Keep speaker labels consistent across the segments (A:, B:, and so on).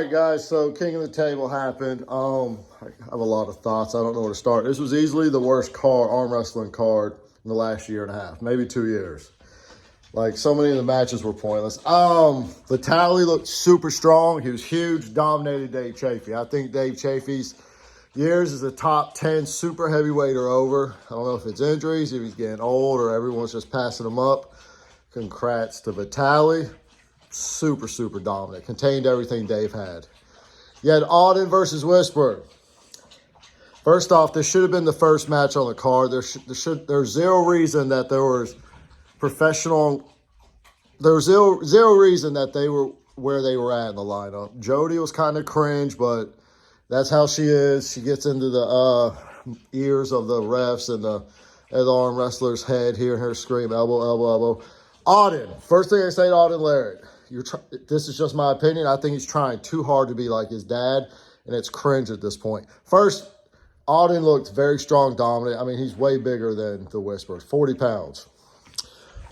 A: Hey guys, so King of the Table happened. I have a lot of thoughts. I don't know where to start. This was easily the worst arm wrestling card in the last year and a half, maybe 2 years. Like, so many of the matches were pointless. Vitaly looked super strong. He was huge, dominated Dave Chafee. I think Dave Chafee's years as a top 10 super heavyweight are over. I don't know if it's injuries, if he's getting old, or everyone's just passing him up. Congrats to Vitaly. Super, super dominant. Contained everything Dave had. You had Auden versus Whisper. First off, this should have been the first match on the card. There's zero reason that there was zero reason that they were where they were at in the lineup. Jody was kind of cringe, but that's how she is. She gets into the ears of the refs and the arm wrestler's head, hearing her scream, elbow, elbow, elbow. Auden, first thing I say to Auden Larrett, this is just my opinion. I think he's trying too hard to be like his dad, and it's cringe at this point. First, Auden looked very strong, dominant. I mean, he's way bigger than the Whisperer, 40 pounds.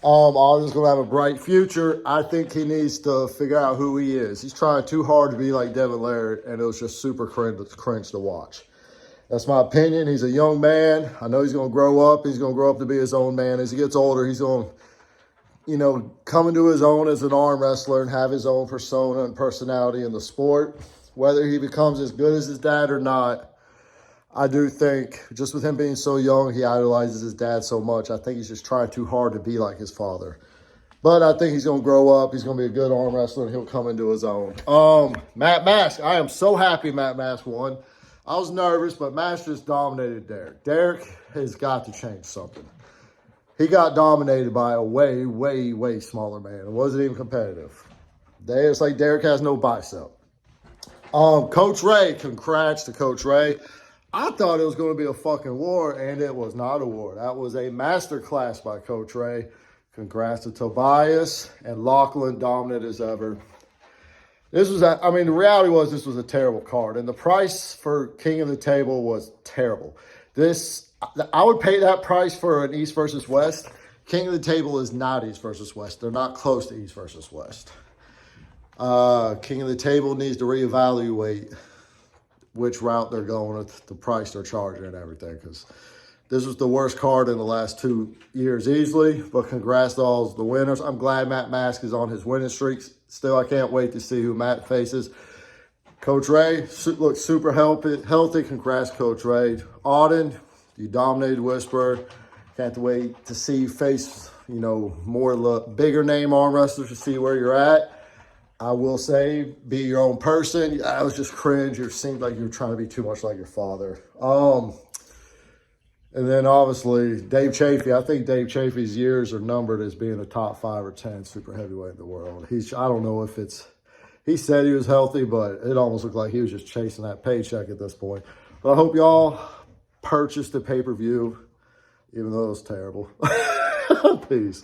A: Auden's going to have a bright future. I think he needs to figure out who he is. He's trying too hard to be like Devin Larrett, and it was just super cringe to watch. That's my opinion. He's a young man. I know he's going to grow up. He's going to grow up to be his own man. As he gets older, he's going to, come into his own as an arm wrestler and have his own persona and personality in the sport. Whether he becomes as good as his dad or not, I do think, just with him being so young, he idolizes his dad so much. I think he's just trying too hard to be like his father. But I think he's going to grow up. He's going to be a good arm wrestler, and he'll come into his own. Matt Mask. I am so happy Matt Mask won. I was nervous, but Mask just dominated Derek. Derek has got to change something. He got dominated by a way, way, way smaller man. It wasn't even competitive. It's like Derek has no bicep. Coach Ray, congrats to Coach Ray. I thought it was going to be a fucking war, and it was not a war. That was a masterclass by Coach Ray. Congrats to Tobias and Lachlan, dominant as ever. The reality was this was a terrible card, and the price for King of the Table was terrible. I would pay that price for an East versus West. King of the Table is not East versus West. They're not close to East versus West. King of the Table needs to reevaluate which route they're going with, the price they're charging and everything, because this was the worst card in the last 2 years easily. But congrats to all the winners. I'm glad Matt Mask is on his winning streaks. Still, I can't wait to see who Matt faces. Coach Ray looks super healthy. Congrats, Coach Ray. Auden, you dominated Whisper. Can't wait to see you face, more bigger name arm wrestlers to see where you're at. I will say, be your own person. I was just cringe. It seemed like you were trying to be too much like your father. And then obviously Dave Chafee. I think Dave Chafee's years are numbered as being a top 5 or 10 super heavyweight in the world. I don't know if he said he was healthy, but it almost looked like he was just chasing that paycheck at this point. But I hope y'all purchased the pay-per-view, even though it was terrible. Peace.